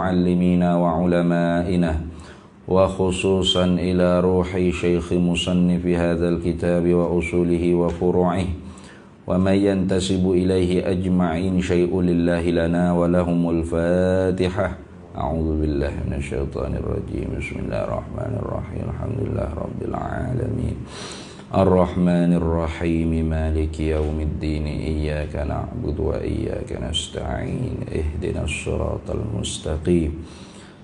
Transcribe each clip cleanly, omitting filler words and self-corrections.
معلمينا وعلمائنا وخصوصا إلى روح شيخ مصنف هذا الكتاب وأصوله وفروعه ومن ينتسب إليه أجمعين شيء لله لنا ولهم الفاتحة. أعوذ بالله من الشيطان الرجيم. بسم الله الرحمن الرحيم. الحمد لله رب العالمين الرحمن الرحيم مالك يوم الدين إياك نعبد وإياك نستعين اهدنا الصراط المستقيم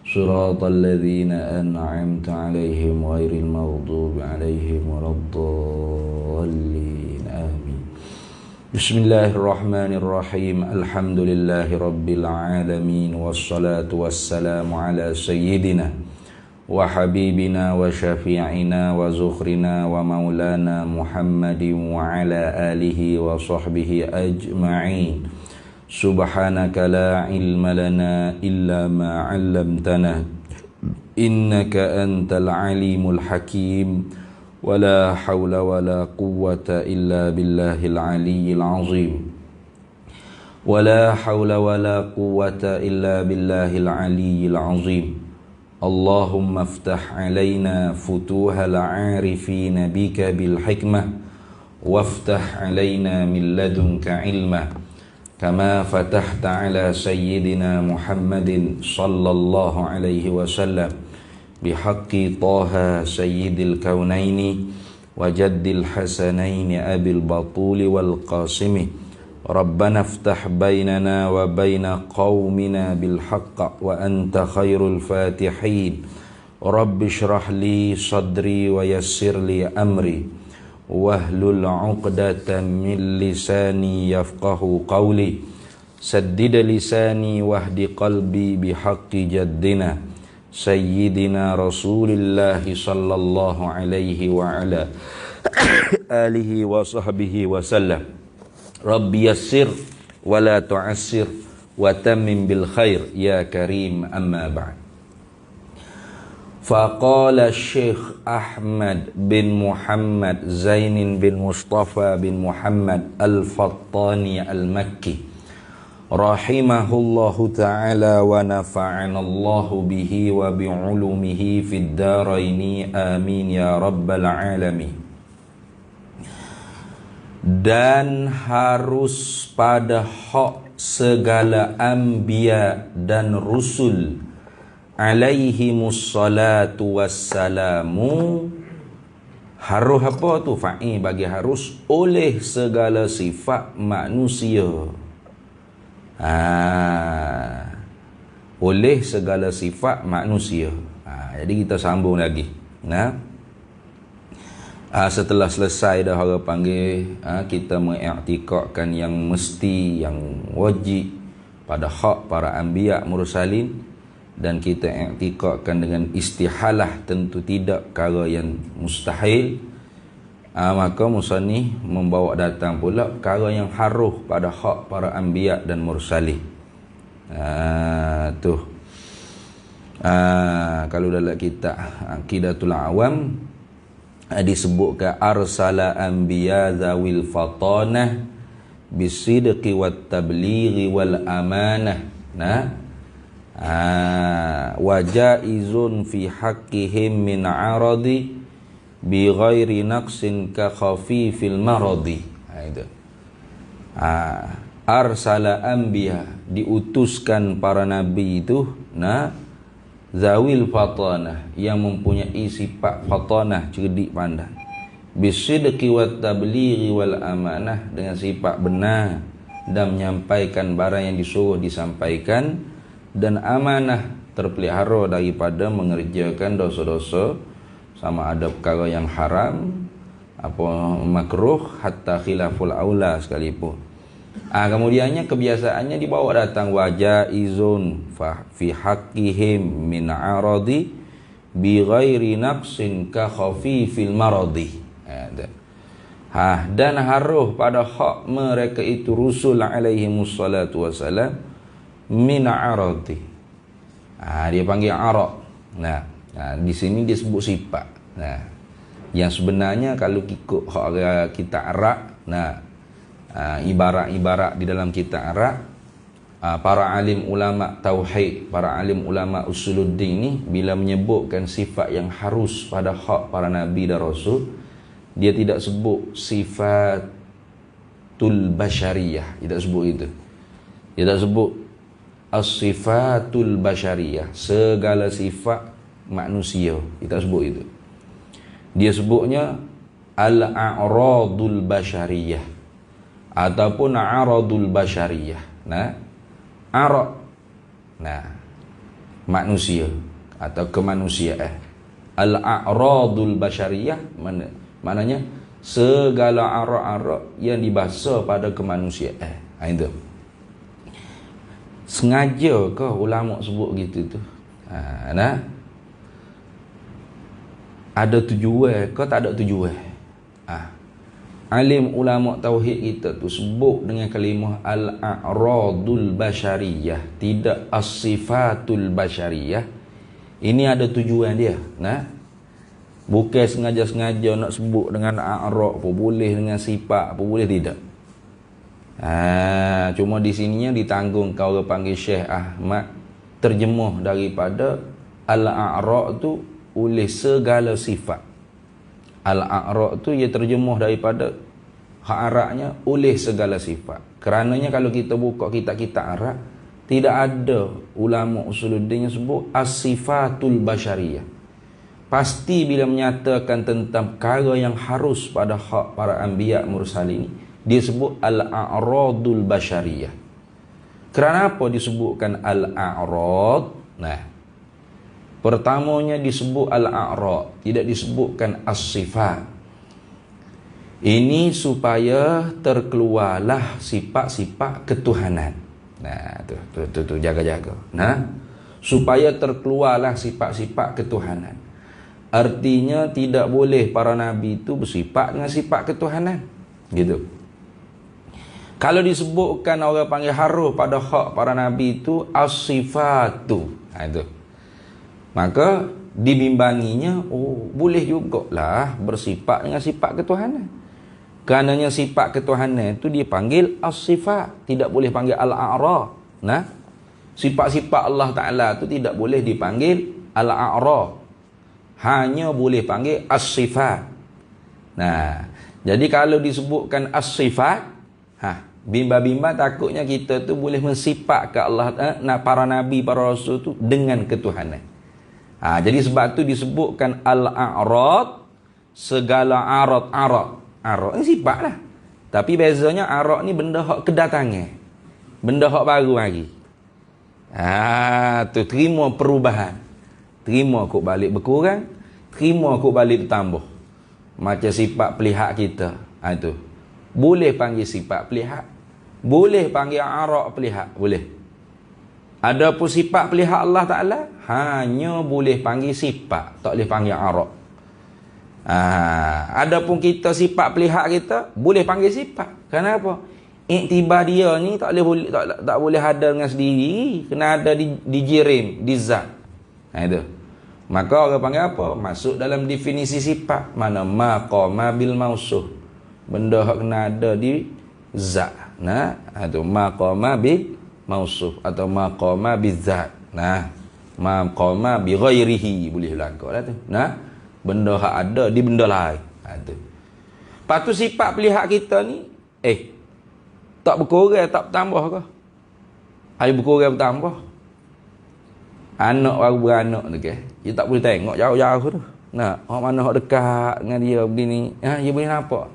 صراط الذين أنعمت عليهم غير المغضوب عليهم ولا الضالين آمين. بسم الله الرحمن الرحيم. الحمد لله رب العالمين والصلاة والسلام على سيدنا وحبيبنا وشفيعنا وزخرنا ومولانا محمد وعلى آله وصحبه أجمعين. سبحانك لا علم لنا إلا ما علمتنا إنك أنت العليم الحكيم ولا حول ولا قوة إلا بالله العلي العظيم ولا حول ولا قوة إلا بالله العلي العظيم. اللهم افتح علينا فتوح العارفين بك بالحكمة وافتح علينا من لدنك علما كما فتحت على سيدنا محمد صلى الله عليه وسلم بحق طه سيد الكونين وجد الحسنين أبي البطول والقاسم. ربنا افتح بيننا وبين قومنا بالحق وأنت خير الفاتحين. رب اشرح لي صدري ويسر لي أمري واحلل عقدة من لساني يفقه قولي سدد لساني واهد قلبي بحق جدنا سيدنا رسول الله صلى الله عليه وعلى آله وصحبه وسلم. رب يسر ولا تعسر وتمم بالخير يا كريم. أما بعد. فقال الشيخ أحمد بن محمد زين بن مصطفى بن محمد الفطاني المكي رحمه الله تعالى ونفعنا الله به وبعلومه في الدارين آمين يا رب العالمين. Dan harus pada hak segala anbiya dan rusul alaihimus salatu wassalamu. Harus apa tu? Fa'i bagi harus oleh segala sifat manusia. Oleh segala sifat manusia. Jadi kita sambung lagi. Setelah selesai dah orang panggil, kita mengiktikadkan yang mesti, yang wajib pada hak para anbiya mursalin, dan kita iktikadkan dengan istihalah, tentu tidak, perkara yang mustahil. Maka musannif membawa datang pula perkara yang harus pada hak para anbiya dan mursalin. Kalau dalam kitab Aqidatul Awam disebutkan arsala anbiya zawil fatanah bisidqi wat tablighi wal amanah. Wajaizun fi haqqihim min aradi bi ghairi naqsin ka khafifil maradi. Arsala anbiya, diutuskan para nabi itu zawil fatanah, yang mempunyai sifat fatanah, cerdik pandai, bisidqi wat tablighi wal amanah, dengan sifat benar dan menyampaikan barang yang disuruh disampaikan, dan amanah, terpelihara daripada mengerjakan dosa-dosa, sama ada perkara yang haram, apa makruh, hatta khilaful aula sekalipun. Kemudiannya kebiasaannya dibawa datang wajaizun fi haqqihim min aradi bi ghairi naqsin ka khafifil maradi. Dan harus pada hak mereka itu rusul alaihimus salatu wassalam min aradi. Dia panggil arad. Di sini dia sebut sifat. Yang sebenarnya kalau ikut hak kita Arab, ibarat-ibarat di dalam kitab Arab, Para alim ulama tauhid, para alim ulama usuluddin ni bila menyebutkan sifat yang harus pada hak para nabi dan rasul, dia tidak sebut sifatul basyariyah, tidak sebut itu. Dia tak sebut as-sifatul basyariyah, segala sifat manusia. Dia tak sebut itu. Dia sebutnya al-a'radul basyariyah ataupun a'radul basyariyah. Nah, arad, nah, manusia atau kemanusiaan. Al-a'radul basyariyah maknanya segala arad-arad yang dibahasa pada kemanusiaan. Itu. Sengaja ke ulama sebut gitu tu? Nah, ada tujuan ke tak ada tujuan? Alim ulama tauhid kita tu sebut dengan kalimah al-a'radul basyariyah, tidak as-sifatul basyariyah. Ini ada tujuan dia. Nah, bukan sengaja-sengaja nak sebut dengan a'rad apa boleh, dengan sifat apa boleh, tidak. Cuma di sininya ditanggung kau orang panggil Syekh Ahmad terjemuh daripada al-a'rad tu oleh segala sifat. Al-a'rad tu ia terjemuh daripada hak Arabnya oleh segala sifat. Kerananya kalau kita buka kitab-kitab Arab, tidak ada ulama usuluddin yang sebut as-sifatul basyariyah. Pasti bila menyatakan tentang perkara yang harus pada hak para anbiya mursalin, dia sebut al-a'radul basyariyah. Kerana apa disebutkan al-a'rad? Nah, pertamanya disebut al-a'rad, tidak disebutkan as-sifat. Ini supaya terkeluarlah sifat-sifat ketuhanan. Nah, tu jaga-jaga. Nah, supaya terkeluarlah sifat-sifat ketuhanan. Artinya tidak boleh para nabi itu bersifat dengan sifat ketuhanan. Gitu. Kalau disebutkan orang panggil harus pada hak para nabi itu as-sifatu, itu, maka dibimbanginya, boleh jugalah bersifat dengan sifat ketuhanan. Kerananya sifat ketuhanan itu dipanggil as-sifat, tidak boleh panggil al-a'ra. Nah, sifat-sifat Allah Ta'ala itu tidak boleh dipanggil al-a'ra, hanya boleh panggil as-sifat. Nah, jadi kalau disebutkan as-sifat, bimba-bimba takutnya kita tu boleh mensifat ke Allah, para nabi, para rasul tu dengan ketuhanan. Jadi sebab tu disebutkan al-a'rad, segala arad ni sifat lah. Tapi bezanya arad ni benda hak kedatangan, benda hak baru lagi. Tu terima perubahan, terima kok balik berkurang, terima kok balik bertambah. Macam sifat pelihak kita, itu boleh panggil sifat pelihak, boleh panggil arad pelihak, boleh. Adapun sifat pelihak Allah Ta'ala hanya boleh panggil sifat, tak boleh panggil arad. Adapun kita sifat pelihak kita boleh panggil sifat. Kenapa? Iktibar dia ni tak boleh ada dengan sendiri, kena ada di jirim, di zat. Itu. Maka orang panggil apa? Masuk dalam definisi sifat. Mana maqama bil mausuf, benda hak kena ada di zat. Nah, itu maqama bil mausuf atau maqama bizat. Nah, maqama bi ghairihi boleh langkahlah tu. Nah, benda hak ada di benda lain. Tu. Lepas tu sifat pelihak kita ni tak berkurang, tak bertambah ke? Ada berkurang bertambah. Anak baru beranak tu ke, dia tak boleh tengok jauh-jauh tu. Nah, orang mana hak dekat dengan dia begini, dia boleh nampak.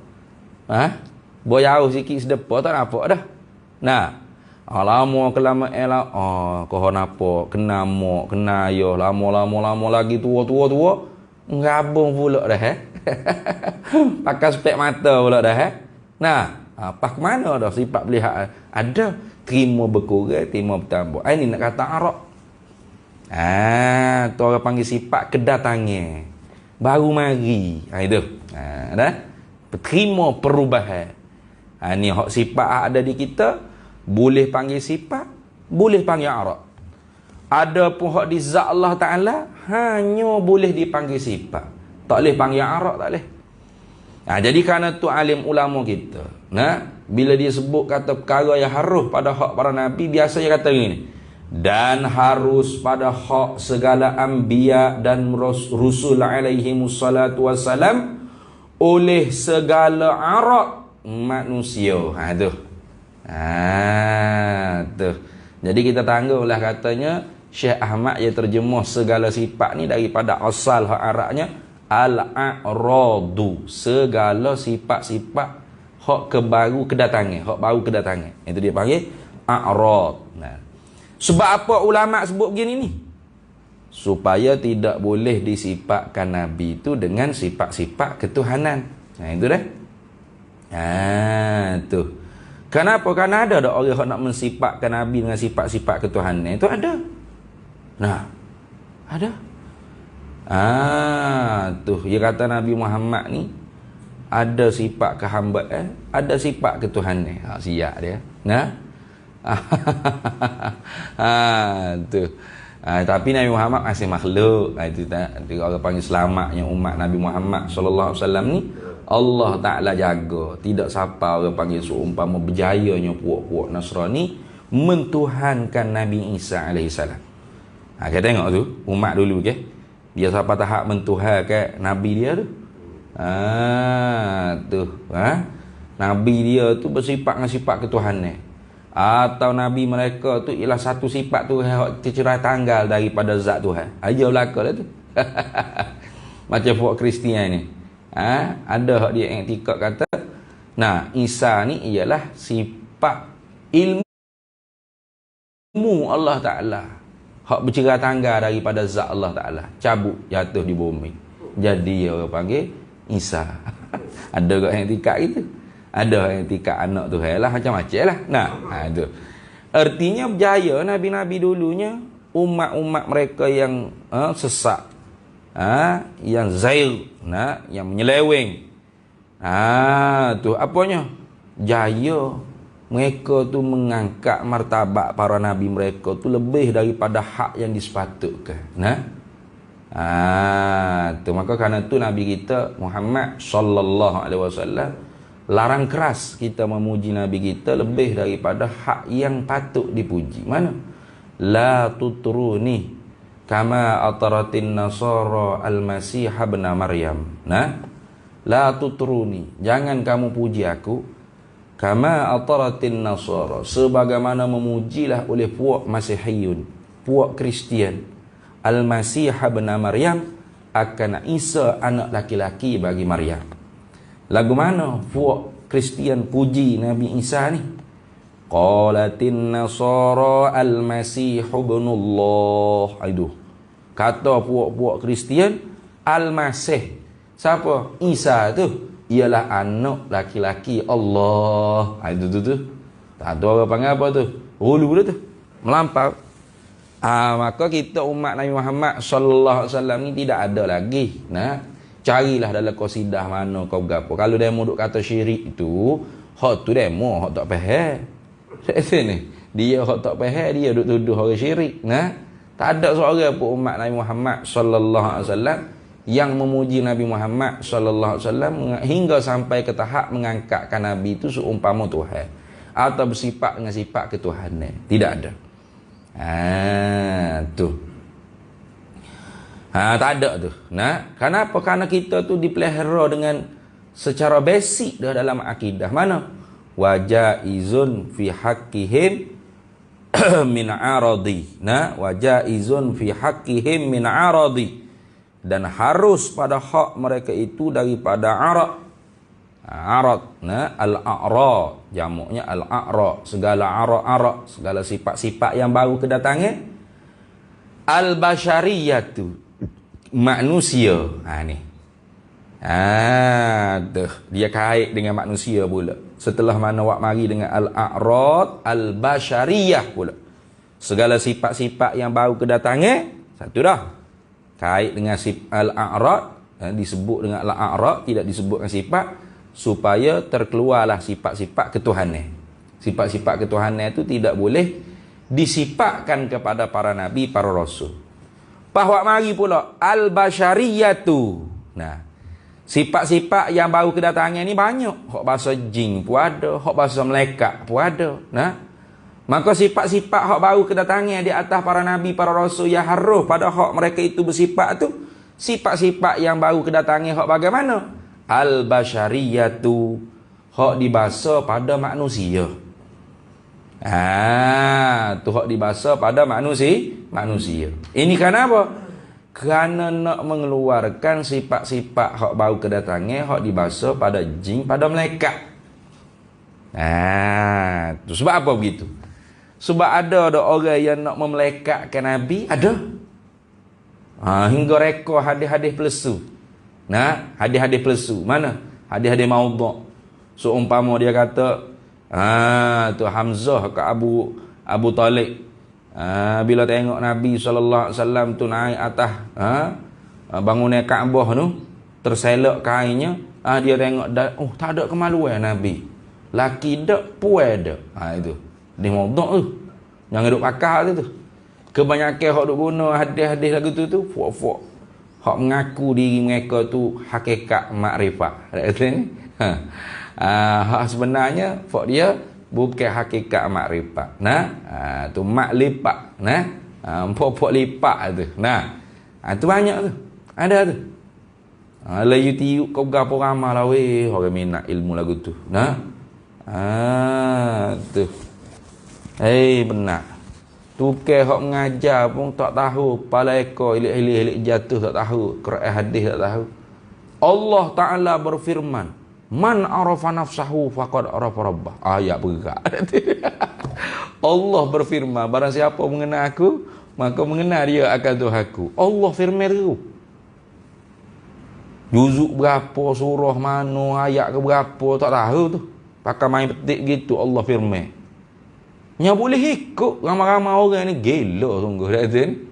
Jauh sikit sedepa tak nampak dah. Nah, lama kelama kau nampak kena mak, kena ayah, lama lagi tua ngabung pula dah pakai spek mata pula dah Nah, apa ke mana dah sifat pelihak ada, terima berkurang, terima bertambah. Ini nak kata arad. Tu orang panggil sifat kedatangan, baru mari. Itu. Dah. Terima perubahan. Ni hak sifat ada di kita, boleh panggil sifat, boleh panggil arad. Ada pun hak di zat Allah Ta'ala hanya boleh dipanggil sifat, tak boleh panggil arad, tak boleh. Jadi kerana tu alim ulama kita, bila dia sebut kata perkara yang harus pada hak para nabi, biasa dia kata gini, dan harus pada hak segala anbiya dan rusul alaihimus salatu wassalam oleh segala arak manusia. Tu. Jadi kita tangguhlah katanya Syekh Ahmad dia terjemuh segala sifat ni daripada asal hak Arabnya al-a'radu, segala sifat-sifat hak kebaru kedatangan, hak baru kedatangan. Itu dia panggil a'rad. Sebab apa ulama sebut begini ni? Supaya tidak boleh disifatkan nabi itu dengan sifat-sifat ketuhanan. Itu dah. Tu. Kenapa? Kerana ada orang yang nak mensifatkan nabi dengan sifat-sifat ketuhanan. Itu ada. Ada. Tu dia kata Nabi Muhammad ni ada sifat kehambaan, ada sifat ketuhanan. Siap dia. Tu. Tapi Nabi Muhammad masih makhluk. Itu tak orang panggil selamatnya umat Nabi Muhammad sallallahu alaihi wasallam ni Allah Taala jaga. Tidak siapa orang panggil seumpama berjayanya puak-puak Nasrani mentuhankan Nabi Isa alaihi salam. Kita tengok tu umat dulu ke. Dia siapa tahap mentuhankan nabi dia tu. Nabi dia tu bersifat dengan sifat ketuhanan. Atau nabi mereka tu ialah satu sifat tu yang tercerai tanggal daripada zat Tuhan. Aja belaka lah tu. Macam puak Kristian ni. Ada hak dia i'tikad kata Isa ni ialah sifat ilmu Allah Ta'ala. Hak bercerai tanggal daripada zat Allah Ta'ala. Cabut, jatuh di bumi. Jadi orang panggil Isa. Ada kat yang tikak gitu. Ada yang tikak anak Tuhan lah. Macam-macam lah. Itu. Artinya berjaya Nabi-Nabi dulunya. Umat-umat mereka yang sesat. Yang zail. Yang menyeleweng. Tu apanya? Jaya. Mereka tu mengangkat martabat para nabi mereka tu lebih daripada hak yang disepatutkan. Tu maka kerana tu nabi kita Muhammad sallallahu alaihi wasallam larang keras kita memuji nabi kita lebih daripada hak yang patut dipuji. Mana? La tutruni kama ataratin nasara al-masih ibn Maryam. La tutruni, jangan kamu puji aku kama ataratin nasara, sebagaimana memujilah oleh puak Masihiyun, puak Kristian, al-Masih ibn Maryam, akan Isa anak laki-laki bagi Maryam. Lagu mana puak Kristian puji Nabi Isa ni? Qalatin nasara al-Masih ibnullah. Kata puak-puak Kristian al-Masih, siapa? Isa tu ialah anak laki-laki Allah. Itu tu. Tak tahu orang panggil apa tu. Hulu dah tu. Melampau. Maka kita umat Nabi Muhammad sallallahu alaihi wasallam ni tidak ada lagi. Carilah dalam qasidah mana kau gapo. Kalau demo duk kata syirik itu, hak tu demo, hak tak faham. Sini. Dia hak tak faham, dia duk tuduh orang syirik. Tak ada seorang pun umat Nabi Muhammad sallallahu alaihi wasallam yang memuji Nabi Muhammad sallallahu alaihi wasallam hingga sampai ke tahap mengangkatkan Nabi itu seumpama Tuhan atau bersifat dengan sifat ketuhanan. Tidak ada. Tu. Tak ada tu. Kenapa? Karena kita tu dipelihara dengan secara basic dalam akidah. Mana? Wajaizun fi haqqihim min aradi. Wajaizun fi haqqihim min aradi. Dan harus pada hak mereka itu daripada arad. Al-a'ra, jamuknya al-a'ra, segala arad, segala sifat-sifat yang baru kedatangan. Al-bashariyatu, manusia. Ni. Dia kait dengan manusia pula. Setelah mana wak mari dengan al-a'rad, al-bashariyah pula. Segala sifat-sifat yang baru kedatangan, satu dah. Kait dengan al-a'rad, disebut dengan al-a'rad, tidak disebutkan sifat, supaya terkeluarlah sifat-sifat ketuhanan. Sifat-sifat ketuhanan itu tidak boleh disifatkan kepada para nabi, para rasul. Bahwa mari pula al-bashariyatu. Sifat-sifat yang baru kedatangan ni banyak. Hak bahasa jin pun ada, hak bahasa malaikat pun ada. Nah, maka sifat-sifat hak baru kedatangan di atas para nabi, para rasul yang harus pada hak mereka itu bersifat tu, sifat-sifat yang baru kedatangan hak bagaimana? Al-bashariyatu, hak dibahasa pada manusia. Tu hak dibahasa pada manusia. Ini kenapa? Kerana nak mengeluarkan sifat-sifat hak baru kedatangan hak dibahasa pada jin, pada malaikat. Tu sebab apa begitu? Sebab ada orang yang nak memelaikatkan nabi, ada. Hingga reka hadis-hadis palsu. Nah, hadis-hadis palsu. Mana? Hadis-hadis maudhu'. Seumpama dia kata, tu Hamzah ke Abu Talib. Bila tengok Nabi SAW tu naik atas bangunan Kaabah tu, terselak kainnya, dia tengok tak ada kemaluan Nabi. Laki dak, puai dak. Itu. Dia maudhu' tu. Jangan duk pakar tu. Kebanyakan hak duk guna hadis-hadis lagu tu fok-fok. Hak mengaku diri mereka tu hakikat makrifat. Hak sebenarnya fok dia bukan hakikat makrifat. Tu mak lipat. Pok-pok lipat tu. Tu banyak tu. Ada tu. Lah YouTube kau gapo ramai lah weh orang minat ilmu lagu tu. Tu. Benar. Tukar hak mengajar pun tak tahu, kepala ekor ilik-ilik jatuh tak tahu, Quran hadis tak tahu. Allah Taala berfirman, "Man arafa nafsahu faqad arafa rabbah." Ayat bergerak. Allah berfirman, barang siapa mengenal aku, maka mengenal dia akan Tuhanku. Allah firman tu. Juzuk berapa, surah mana, ayat ke berapa tak tahu tu. Pakai main petik gitu Allah firman. Nya boleh ikut ramai-ramai orang ni gila sungguh dah tu.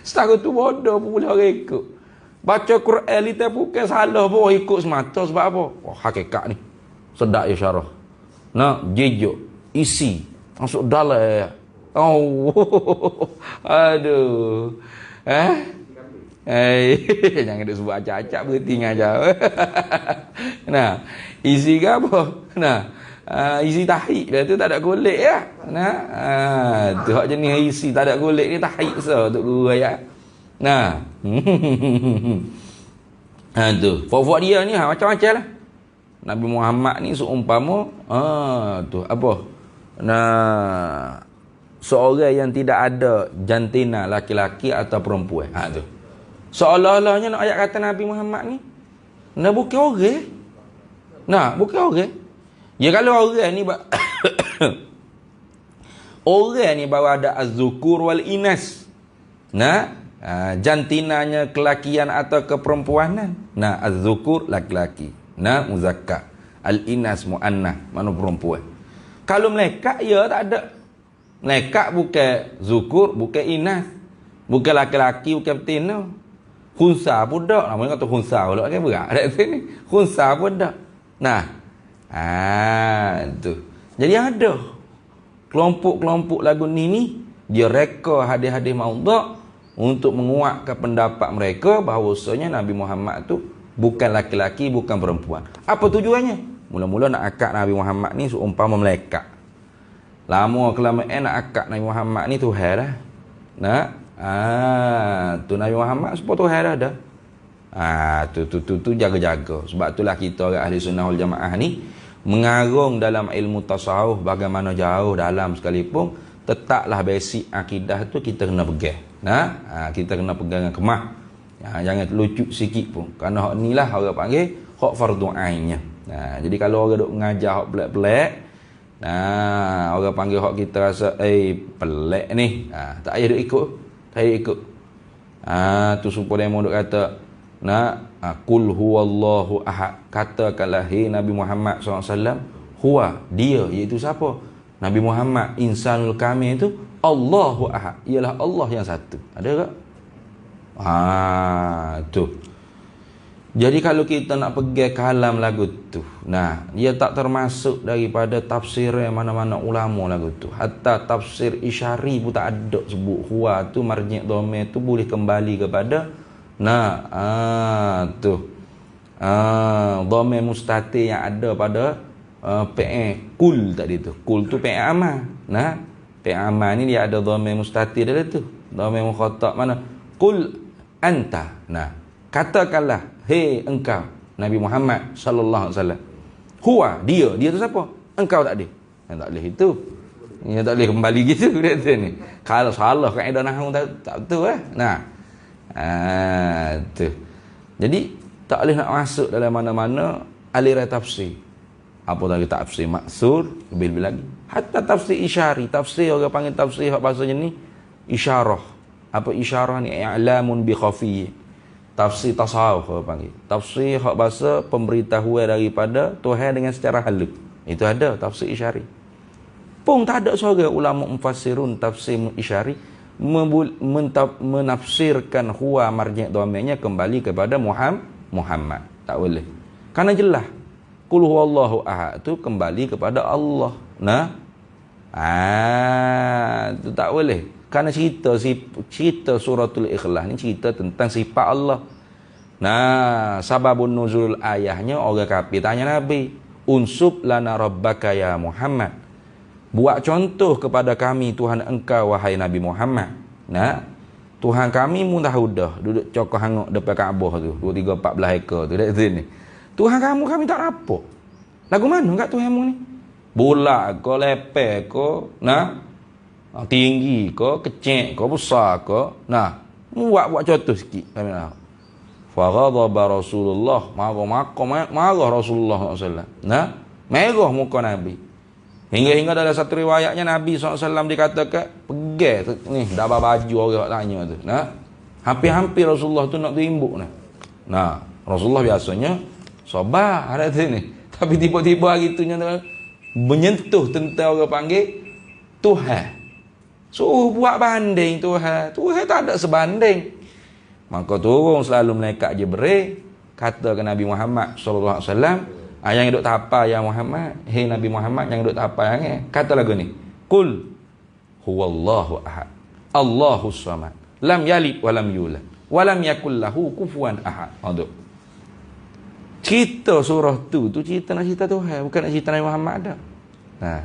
Setara tu bodoh pun boleh orang ikut. Baca Quran li tak bukan salah pun ikut semata sebab apa? Hakikat ni. Sedap ya syarah. Jejak, isi, masuk dalam. Aduh. Jangan duk sebut acak-acak berhenti ngajar. Isi ke apa? Isi tahik dah tu tak ada kulit ya. Tu hak jenis isi tak ada kulit ni tahik so untuk guru ayat. Tu fok-fok dia ni macam-macam lah. Nabi Muhammad ni seumpama tu apa? Seorang yang tidak ada jantina laki-laki atau perempuan. Tu. Seolah-olahnya nak ayat kata Nabi Muhammad ni bukan orang. Bukan orang. Ya kalau orang ni orang ni baru ada az-zukur wal inas. Jantinanya kelakian atau keperempuanan. Az-zukur laki-laki. Muzakkar. Al-inas muannah, mana perempuan. Kalau malaikat ya tak ada. Malaikat bukan zukur, bukan inas. Bukan laki-laki, bukan betina. Khunsa pun dak. Namanya kata khunsa pula kan berat kat sini. Khunsa pun dak. Tu. Jadi ada kelompok-kelompok lagu ni dia reka hadis-hadis maudhu' untuk menguatkan pendapat mereka bahawasanya Nabi Muhammad tu bukan laki-laki, bukan perempuan. Apa tujuannya? Mula-mula nak akad Nabi Muhammad ni seumpama malaikat. Lama kelamaan nak akad Nabi Muhammad ni Tuhan dah. Tu Nabi Muhammad sebab Tuhan dah. Tu jaga-jaga. Sebab itulah kita orang ahli sunnah wal jamaah ni mengarung dalam ilmu tasawuf bagaimana jauh dalam sekalipun, tetaplah basic akidah tu kita kena pegang. Kita kena pegang dengan kemah. Jangan terlucut sikit pun. Kerana hak ni lah orang panggil hak fardu ainnya. Jadi kalau orang duk mengajar hak pelik-pelik, orang panggil hak kita rasa pelik ni, tak payah duk ikut. Tak payah ikut. Tu supaya demo duk kata Qul huwallahu ahad. Katakanlah Nabi Muhammad SAW, huwa, dia, iaitu siapa? Nabi Muhammad insanul kamil itu Allahu ahad, ialah Allah yang satu. Ada tak? Tu. Jadi kalau kita nak pegang kalam lagu tu, dia tak termasuk daripada tafsir mana-mana ulama lagu tu. Hatta tafsir Isyari pun tak ada sebut huwa tu marji' dhamir tu boleh kembali kepada tu. Dhamir mustatir yang ada pada kul tadi tu. Kul tu fi'il amal. Nah, fi'il amal ni dia ada dhamir mustatir dia tu. Dhamir mukhatab mana? Qul anta. Nah, katakanlah, hei engkau Nabi Muhammad sallallahu alaihi wasallam. Huwa, dia tu siapa? Engkau tak ada. Tak boleh itu. Dia tak boleh kembali gitu kata ni. Kalau salah kaedah nahwu tak betul Nah. Tu. Jadi tak boleh nak masuk dalam mana-mana aliran tafsir. Apa lagi tafsir maksur, lebih-lebih lagi. Hatta tafsir isyari, tafsir orang panggil tafsir hak bahasa ni isyarah. Apa isyarah ni? I'lamun bi khafi. Tafsir tasawuf orang panggil. Tafsir hak bahasa pemberitahuan daripada Tuhan dengan secara halus. Itu ada tafsir isyari. Pun tak ada seorang ulama mufassirun tafsir isyari menafsirkan huwa marji' dhamirnya kembali kepada Muhammad. Tak boleh. Karena jelas qul huwallahu ahad tu kembali kepada Allah. Nah. Tu tak boleh. Karena cerita suratul Ikhlas ni cerita tentang sifat Allah. Nah, sababun nuzul ayahnya orang kafir tanya Nabi, unsub lana rabbaka ya Muhammad. Buat contoh kepada kami Tuhan engkau wahai Nabi Muhammad. Nah, Tuhan kami mutahudah duduk cokoh hanguk depan Kaabah tu 2 3 14 ekar tu dekat sini. Tuhan kami tak rapo. Lagu mana kat Tuhanmu ni? Bulat ke, lepek ke, nah, tinggi ke, kecil ke, besar ke. Nah, buat contoh sikit. Faghadaba Rasulullah, marah Rasulullah SAW. Nah, merah muka Nabi. Hingga dalam satu riwayatnya Nabi SAW dikatakan, pergi ni, dah baju orang tanya tu. Nah, hampir-hampir Rasulullah tu nak terimbuk. Nah, Rasulullah biasanya sabar ada sini. Tapi tiba-tiba gitunya menyentuh tentang orang panggil Tuhan. Suruh buat banding Tuhan. Tuhan tak ada sebanding. Maka turun selalu malaikat Jibril kata ke Nabi Muhammad sallallahu alaihi wasallam, yang duduk tapa ya Muhammad, hei Nabi Muhammad yang duduk tapa yang kata lagu ni, qul huwallahu ahad, Allahus samad, lam yalid wa lam yulad wa lam yakul lahu kufuwan ahad. Aduh. Cerita surah tu cerita nak cerita Tuhan, bukan nak cerita Nabi Muhammad dah. Nah.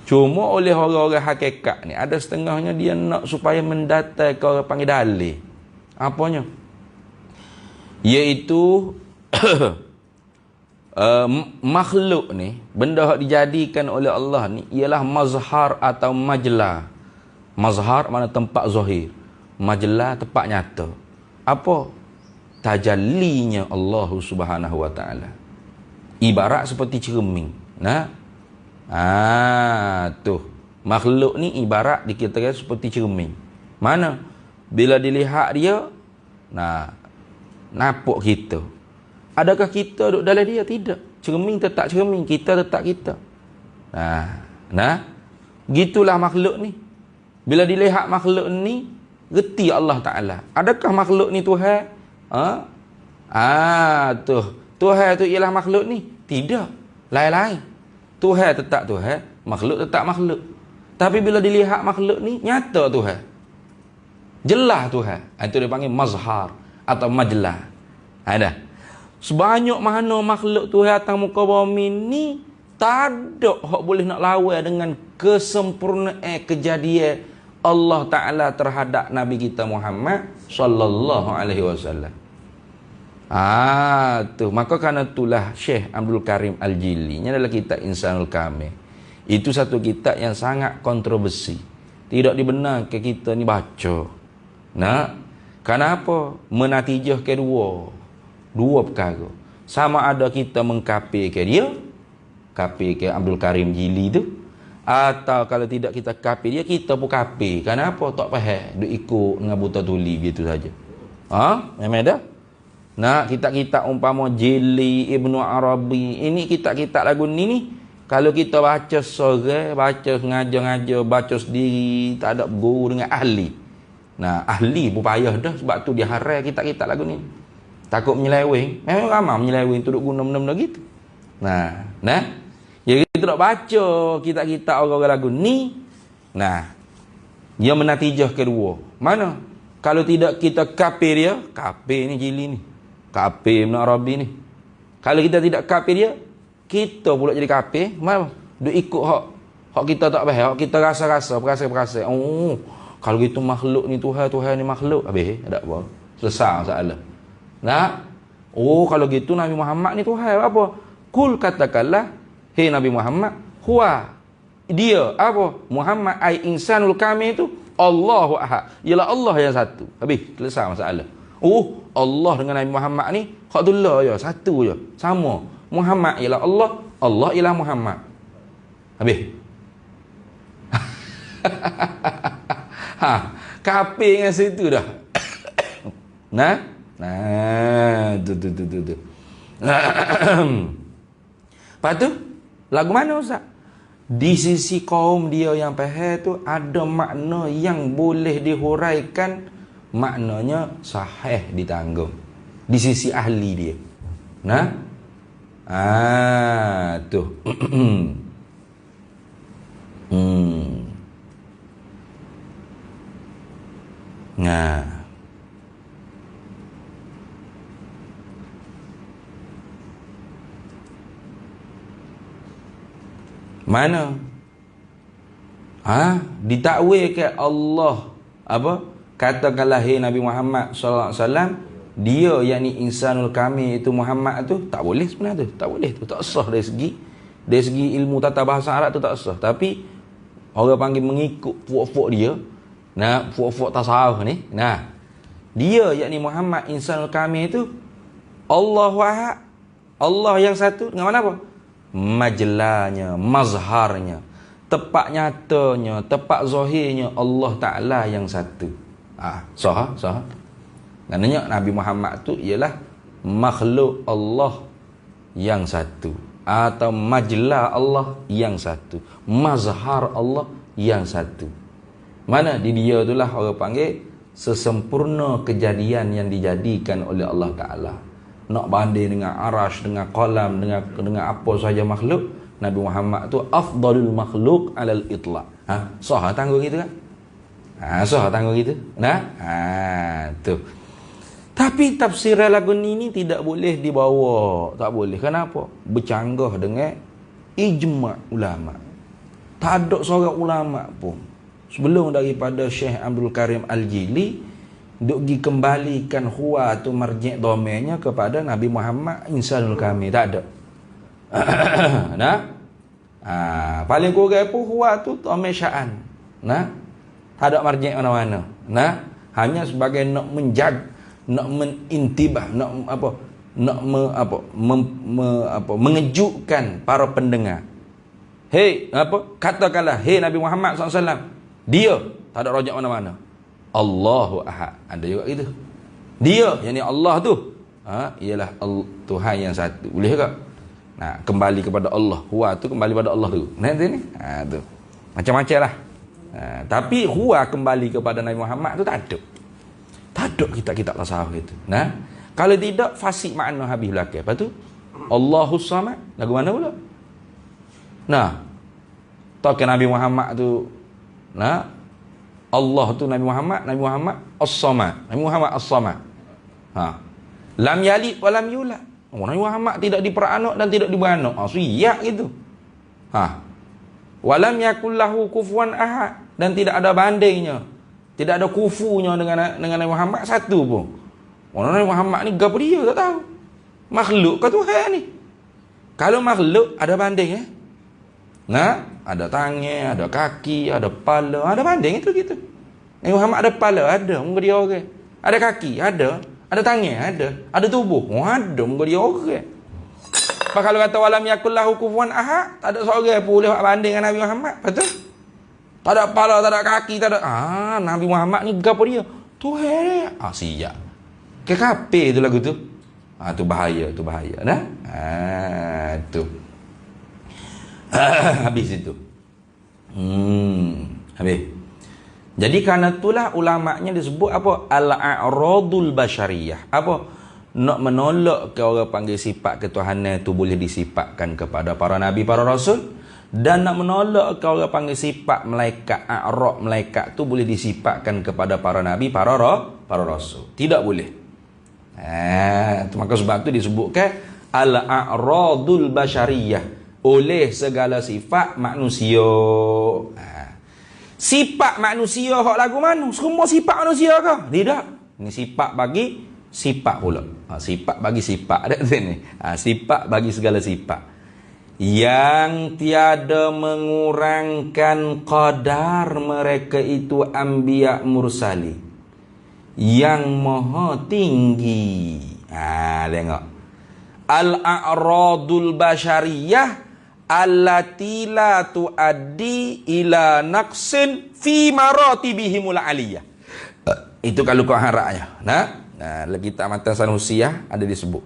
Cuma oleh orang-orang hakikat ni ada setengahnya dia nak supaya mendatangkan orang panggil dalil. Apanya? Iaitu makhluk ni, benda yang dijadikan oleh Allah ni ialah mazhar atau majlah. Mazhar mana tempat zahir, majlah tempat nyata. Apa? Tajallinya Allah Subhanahu wa taala. Ibarat seperti cermin. Nah. Tu. Makhluk ni ibarat dikatakan seperti cermin. Mana? Bila dilihat dia, nah, nampak kita. Adakah kita duduk dalam dia? Tidak. Cermin tetap cermin, kita tetap kita. Nah, gitulah makhluk ni. Bila dilihat makhluk ni, reti Allah Ta'ala. Adakah makhluk ni Tuhan? Tuhan tu ialah makhluk ni? Tidak. Lain-lain. Tuhan tetap Tuhan, makhluk tetap makhluk. Tapi bila dilihat makhluk ni, nyata Tuhan. Jelas Tuhan. Itu dia panggil mazhar atau majlah. Ada. Sebanyak mana makhluk Tuhan atas muka bumi ni, tak ada yang boleh nak lawan dengan kesempurnaan kejadian Allah Ta'ala terhadap Nabi kita Muhammad sallallahu alaihi wasallam. Tu. Maka kerana itulah Syekh Abdul Karim Al-Jili, ini adalah kitab Insanul Kamil. Itu satu kitab yang sangat kontroversi. Tidak dibenarkan kita ni baca. Nah, kenapa? Menatijahkan dua perkara. Sama ada kita mengkafirkan dia, kafirkan Abdul Karim Jili tu, atau kalau tidak kita kafir dia, kita pun kafir. Kenapa? Tak faham. Duk ikut dengan buta tuli gitu saja. Memang dah. Nah, kitab-kitab umpama Jili, Ibnu Arabi, ini kitab-kitab lagu ni kalau kita baca seorang, baca ngajar-ngajar, baca sendiri, tak ada guru dengan ahli. Nah, ahli pun payah dah, sebab tu dia haram kitab-kitab lagu ni. Takut menyeleweng. Memang ramai menyeleweng tu duk guna benda-benda gitu. Nah. Jadi kita nak baca kitab-kitab orang-orang lagu ni. Nah, dia menatijah kedua. Mana? Kalau tidak kita kafir dia, kafir ni Jili ni. Kafir Ibn Arabi ni. Kalau kita tidak kafir dia, kita pula jadi kafir. Mal duk ikut hak kita tak faham, hak kita rasa-rasa, perasa-perasa. Oh, kalau gitu makhluk ni Tuhan, Tuhan ni makhluk. Habis tak apa. Selesai masalah. Nah. Oh, kalau gitu Nabi Muhammad ni Tuhan apa? Kul katakanlah, hei Nabi Muhammad, huwa dia apa? Muhammad ai insanul kamil itu Allahu ahad. Ialah Allah yang satu. Habis selesai masalah. Oh, Allah dengan Nabi Muhammad ni hak dullah je, satu je. Sama. Muhammad ialah Allah, Allah ialah Muhammad. Habis. Kafir dengan situ dah. Nah, tu. Lepas tu, lagu mana Ustaz? Di sisi kaum dia yang faham tu ada makna yang boleh dihuraikan, maknanya sahih ditanggung. Di sisi ahli dia. Nah? Tu. Nah. Mana? Ditakwil ke Allah apa? Katakanlah hai Nabi Muhammad sallallahu alaihi wasallam, dia yakni insanul kamil itu Muhammad tu tak boleh sebenarnya tu. Tak boleh tu. Tak sah dari segi ilmu tata bahasa Arab tu tak sah. Tapi orang panggil mengikut puak-puak dia. Nah, puak-puak tasawuf ni. Nah, dia yakni Muhammad insanul kamil itu Allahu ahad. Allah yang satu dengan mana apa? Majlanya, mazharnya, tepat nyatanya, tepat zahirnya Allah Ta'ala yang satu. Sah. Maknanya Nabi Muhammad tu ialah makhluk Allah yang satu, atau majla Allah yang satu, mazhar Allah yang satu. Mana di dia itulah orang panggil sesempurna kejadian yang dijadikan oleh Allah Ta'ala. Nak banding dengan arash, dengan qalam, dengan apa sahaja makhluk, Nabi Muhammad tu afdalul makhluk alal itlaq. Sah tanggung gitu kan? Sah tanggung gitu. Nah, tu. Tapi tafsir lagu ini tidak boleh dibawa. Tak boleh. Kenapa? Bercanggah dengan ijma' ulama. Tak ada seorang ulama pun sebelum daripada Syekh Abdul Karim Al-Jili duk dikembalikan huwa tu marji' domainnya kepada Nabi Muhammad insanul kamil. Tak ada. Nah. Paling kurang pun huwa tu domain sya'an. Nah. Tak ada marji' mana-mana. Nah, hanya sebagai nak menjag, nak menintibah, mengejutkan para pendengar. Hei, katakanlah, hei Nabi Muhammad SAW, dia tak ada rojak mana-mana. Allahu ahad. Ada juga gitu. Dia, yakni Allah tu, ialah Tuhan yang satu. Boleh ke? Nah, kembali kepada Allah. Huwa tu kembali kepada Allah tu. Nanti ni. Tu. Macam-macam lah. Tapi huwa kembali kepada Nabi Muhammad tu tak ada. Tak ada kitab-kitab tasawuf gitu. Nah, kalau tidak fasik makna habis belaka. Lepas tu Allahus Samad. Lagu mana pula? Nah, tak Nabi Muhammad tu. Nah, Allah tu Nabi Muhammad As-Samad. Nabi Muhammad As-Samad. Lam yalid wa lam yulad. Nabi Muhammad tidak diperanak dan tidak diberanak. Siap gitu. Wa lam yakul lahu kufuwan ahad, dan tidak ada bandingnya. Tidak ada kufunya dengan Nabi Muhammad satu pun. Nabi Muhammad ni gapo dia tak tahu. Makhluk ke Tuhan ni? Kalau makhluk ada banding Nah, ada tangan, ada kaki, ada kepala, ada banding itu gitu. Nabi Muhammad ada kepala, ada, muka dia orang. Ada kaki, ada tangan, ada tubuh, ada, muka dia orang. Apa kalau kata walam yakul lahu kufuwan ahad, tak ada seorang pun boleh buat banding dengan Nabi Muhammad, betul? Tak ada kepala, tak ada kaki, tak ada. Nabi Muhammad ni gapo dia? Tuhan. Siap. Ke kafir tu lagu tu. Tu bahaya, nah. Tu. Habis itu. Habis. Jadi kerana itulah ulama'nya disebut apa? Al-a'radul basyariyah. Apa? Nak menolak ke orang panggil sifat ketuhanan itu boleh disifatkan kepada para nabi, para rasul. Dan nak menolak ke orang panggil sifat malaikat, a'rad malaikat tu boleh disifatkan kepada para nabi, para rasul. Tidak boleh. Maka sebab tu disebutkan al-a'radul basyariyah, oleh segala sifat manusia. Sifat manusia hak lagu mana? Semua sifat manusia ke? Tidak. Ini sifat bagi sifat pula. Sifat bagi sifat ada sini. Sifat bagi segala sifat. Yang tiada mengurangkan qadar mereka itu anbiya mursali, yang maha tinggi. Tengok. Al-a'radul basyariyah allati la tuaddi ila naqsin fi maratibihimul aliyah. Itu kalau kau harapnya. Nah, kitab matan Sanusiyah ada disebut.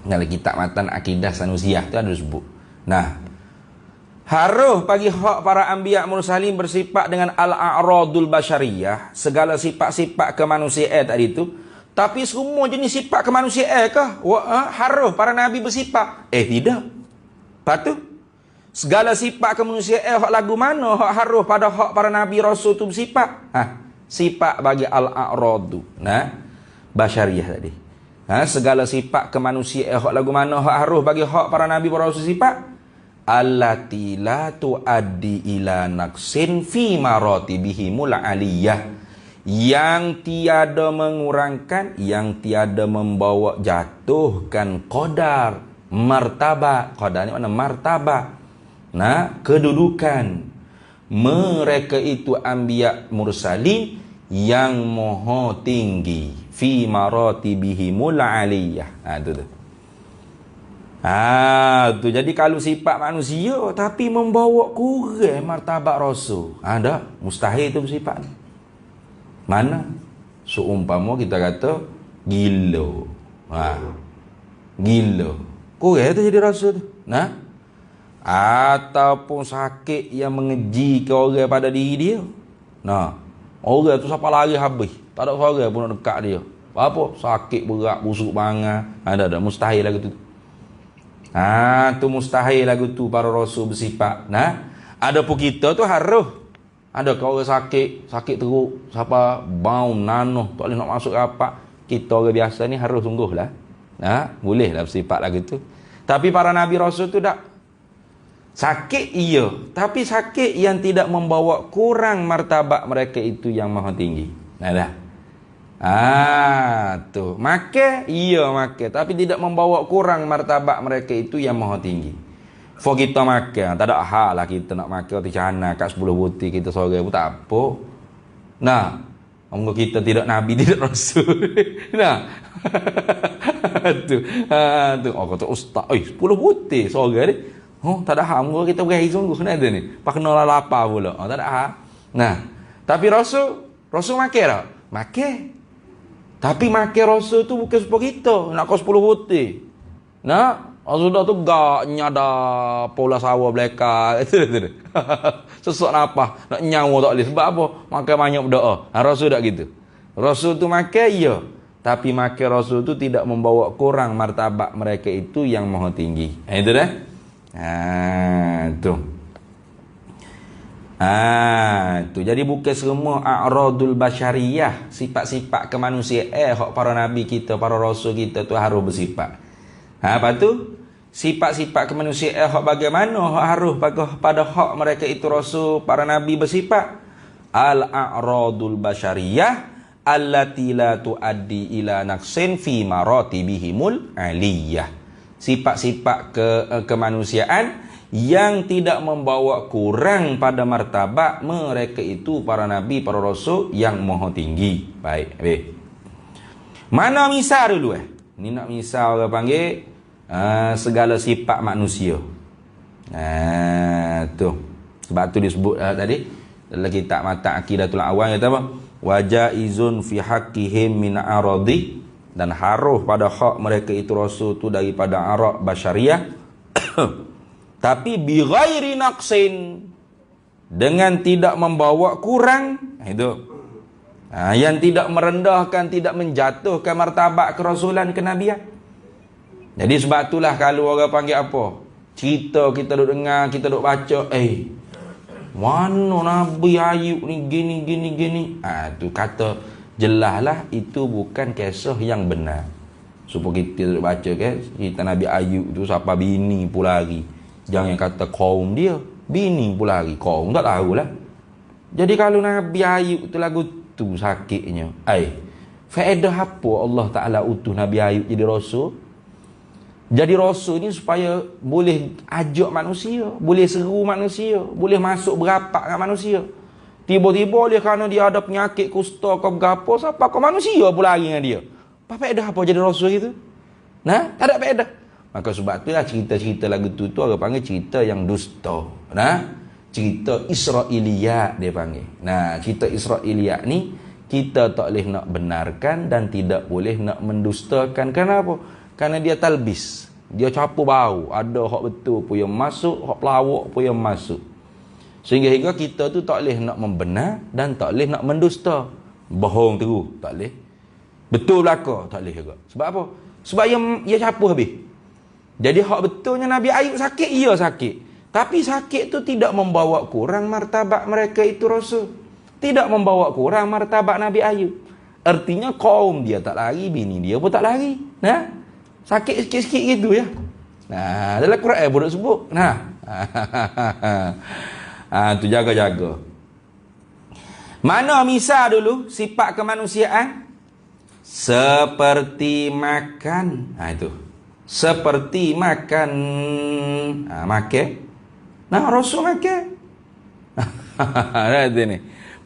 Dalam kitab matan akidah Sanusiyah itu ada disebut. Nah, harus bagi hak para anbiya mursalin bersifat dengan al-a'radul basyariyah, segala sifat-sifat kemanusiaan tadi itu. Tapi semua jenis sifat kemanusiaan kah? Harus para nabi bersifat? Tidak. Patut. Segala sifat kemanusiaan hak lagu mana? Hak harus pada hak para nabi rasul itu bersifat. Sifat bagi al-a'radu. Basyariyah tadi. Segala sifat kemanusiaan hak lagu mana? Hak harus bagi hak para nabi para rasul sifat. Allati la tuaddi ila naqsin fi maratibihimul aliyah, yang tiada mengurangkan, yang tiada membawa jatuhkan qadar, martabat. Qadar ni mana? Martabat. Kedudukan mereka itu anbiya mursalin yang maha tinggi, fi maratibihimul aliyah. Tu. Jadi kalau sifat manusia tapi membawa kurang martabat rasul, ada mustahil itu sifat. Mana? Seumpama kita kata gila. Gila. Kurang tu jadi rasul tu. Ataupun sakit yang mengeji ke orang pada diri dia. Orang tu siapa lari habis. Tak ada seorang pun nak dekat dia. Apa? Sakit berat, busuk bangang. Ada mustahil lagu tu. Tu mustahil lagu tu para rasul bersifat. Ada pun kita tu harus. Ada kau orang sakit teruk, siapa bau nanoh, tak boleh nak masuk apa. Kita orang biasa ni harus sungguhlah. Boleh lah bersifat lagu tu. Tapi para nabi rasul tu tak. Sakit iya, tapi sakit yang tidak membawa kurang martabat mereka itu yang maha tinggi. Tu. Makan iya makan, tapi tidak membawa kurang martabat mereka itu yang maha tinggi. For kita makan, tak ada hal lah kita nak makan macam mana kat 10 butir kita sorang pun tak apa. Moga kita tidak nabi, tidak rasul. Tu. Kata ustaz, 10 butir sorang ni. Tak ada hal, moga kita berakhir sungguh ada ni. Pak kena lapar pula. Tak ada hal. Tapi rasul makan tak? Makan. Tapi makan rasul tu bukan supaya kita nak kau 10 butir. Sudah tu gak nyada pola sawah belaka. Sesak napa nak nyawa tak boleh. Sebab apa? Makan banyak berdoa. Rasul tak gitu. Rasul tu makan iya, tapi makan rasul tu tidak membawa kurang martabat mereka itu yang maha tinggi. Itu dah. Tu. Tu. Jadi bukan semua a'radul basyariyah, sifat-sifat kemanusiaan hak para nabi kita, para rasul kita tu harus bersifat. Lepas tu sifat-sifat kemanusiaan hak bagaimana hak harus pada hak mereka itu rasul para nabi bersifat al-a'radul basyariyah allati la tuaddi ila naqsin fi maratibihimul aliyah. Sifat-sifat kemanusiaan yang tidak membawa kurang pada martabat mereka itu para nabi para rasul yang maha tinggi. Baik. Mana misal dulu Ni nak misal orang panggil segala sifat manusia. Tu. Sebab tu disebut tadi dalam kitab Mata' Aqidatul Awam kata apa? Wajaizun fi haqqihim min aradi, dan harus pada hak mereka itu rasul tu daripada arad basyariah. Tapi bi ghairi naqsin, dengan tidak membawa kurang. Itu. Yang tidak merendahkan, tidak menjatuhkan martabat kerasulan kenabian. Jadi sebab itulah kalau orang panggil apa? Cerita kita duk dengar, kita duk baca, mana Nabi Ayub ni gini. Tu kata jelaslah itu bukan kisah yang benar. Supaya kita duduk baca kan, cerita Nabi Ayub tu siapa bini pula lagi. Jangan kata kaum dia, bini pula lagi. Kaum tak tahulah. Jadi kalau Nabi Ayub tu lagu tu sakitnya. Faedah apa Allah Ta'ala utuh Nabi Ayub jadi rasul? Jadi rasul ni supaya boleh ajak manusia, boleh seru manusia, boleh masuk berapak dengan manusia. Tiba-tiba oleh kerana dia ada penyakit kusta ke berapa, siapa ke manusia pula lari dengan dia. Apa faedah apa jadi rasul gitu? Nah, tak ada faedah. Maka sebab tu lah cerita-cerita lagu tu orang panggil cerita yang dusta. Nah, cerita Israiliyat dia panggil. Nah, cerita Israiliyat ni kita tak boleh nak benarkan dan tidak boleh nak mendustakan. Kenapa? Kerana dia talbis. Dia campur bau. Ada hak betul pun yang masuk, hak pelawak pun yang masuk. Sehingga kita tu tak boleh nak membenar dan tak boleh nak mendusta. Bohong terus, tak boleh. Betul belaka, tak boleh juga. Sebab apa? Sebab ia campur habis. Jadi hak betulnya Nabi Ayub sakit, ia sakit. Tapi sakit tu tidak membawa kurang martabat mereka itu rasul. Tidak membawa kurang martabat Nabi Ayub. Artinya kaum dia tak lari, bini dia pun tak lari. Nah, sakit sikit-sikit gitu ya. Nah, dalam Quran pun sebut. Nah. Tu jaga-jaga. Mana misal dulu sifat kemanusiaan? Seperti makan. Itu. Seperti makan. Makan. Nah, rasul makan. Itu ni.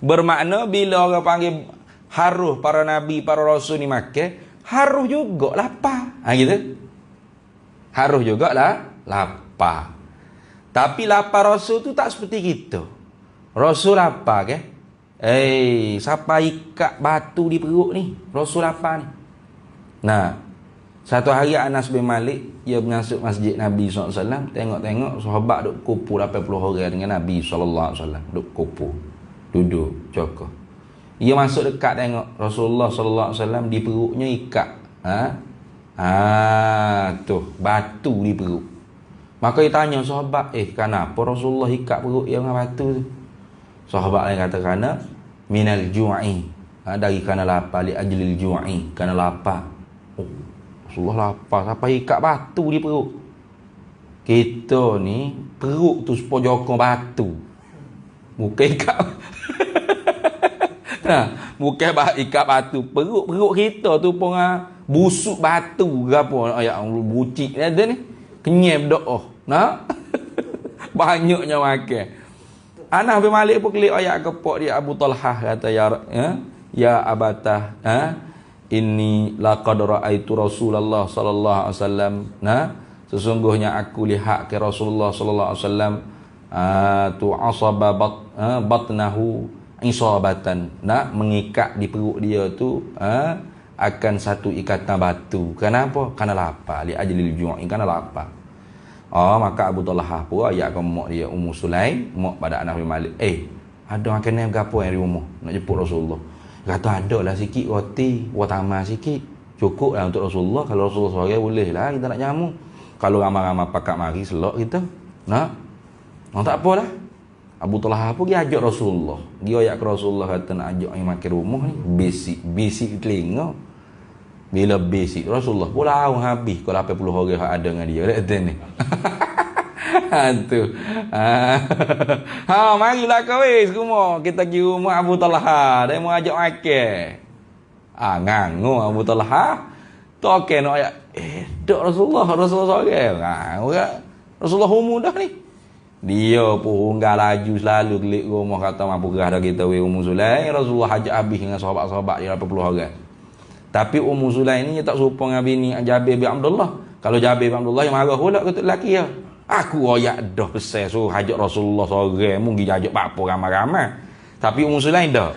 Bermakna bila orang panggil haruh para nabi, para rasul ni makan, haruh juga lapar. Gitu. Haruh juga lah lapar. Tapi lapar rasul tu tak seperti kita. Rasul lapar ke? Siapa ikat batu di perut ni? Rasul lapar ni. Nah, satu hari Anas bin Malik dia masuk masjid Nabi SAW, tengok-tengok sahabat duk kumpul 80 orang dengan Nabi SAW, duk kumpul, duduk cokok. Dia masuk dekat tengok Rasulullah SAW di perutnya ikat. Tu batu di perut. Maka dia tanya sahabat, kenapa Rasulullah ikat perut yang dengan batu tu? Sahabat lain kata kerana minal ju'i, dari kerana lapar, li ajlil ju'i, kerana lapar. Rasulullah lapar, siapa ikat batu di perut? Kita ni perut tu sepojokong batu, bukan ikat. Bukan ikat batu, perut kita tu pun busuk batu ke apa, bucik ada ni, kenyam doa. Nah. Banyaknya makan. Anas bin Malik pun klik ayat kepok dia Abu Talhah kata ya abatah inni laqad ra'aitu Rasulullah sallallahu alaihi wasallam. Sesungguhnya aku lihat ke Rasulullah sallallahu alaihi wasallam tu asaba batnahu isabatan, mengikat di perut dia tu akan satu ikatan batu. Kenapa? Kerana lapar, li ajlil ju'i, kerana lapar. Maka Abu Talhah pun ayat ke mak dia Ummu Sulaim, mak pada Anas bin Malik, ada makanan berapa yang di rumah nak jemput Rasulullah? Kata ada lah sikit roti, watama sikit, cukup lah untuk Rasulullah. Kalau Rasulullah seorang boleh lah kita nak jamu. Kalau ramai-ramai pakat mari selok kita, tak apalah. Abu Talhah pun dia ajak Rasulullah. Dia ayat ke Rasulullah kata nak ajak yang makan rumah ni, basic telinga. Bila basic Rasulullah pula habis kalau 80 orang ada dengan dia kata ni. Tu. Marilah kau semua kita pergi rumah Abu Talhah, dia mau ajak makan. Ngangu Abu Talhah. Tu okey nak ayat. Dok Rasulullah seorang. Rasulullah umur dah ni. Dia pun unggal laju selalu kelik rumah kata mampu gerah dah kita Ummu Sulaim. Rasulullah ajak habis dengan sahabat-sahabat dia 80 orang. Tapi Ummu Sulaim ni tak serupa dengan bini Jabir bin Abdullah. Kalau Jabir bin Abdullah yang marah pula ke lelaki dia. Aku royak dah pesan suruh hajat Rasulullah seorang, mungkin ajak apa ramai-ramai. Tapi Ummu Sulaim dah.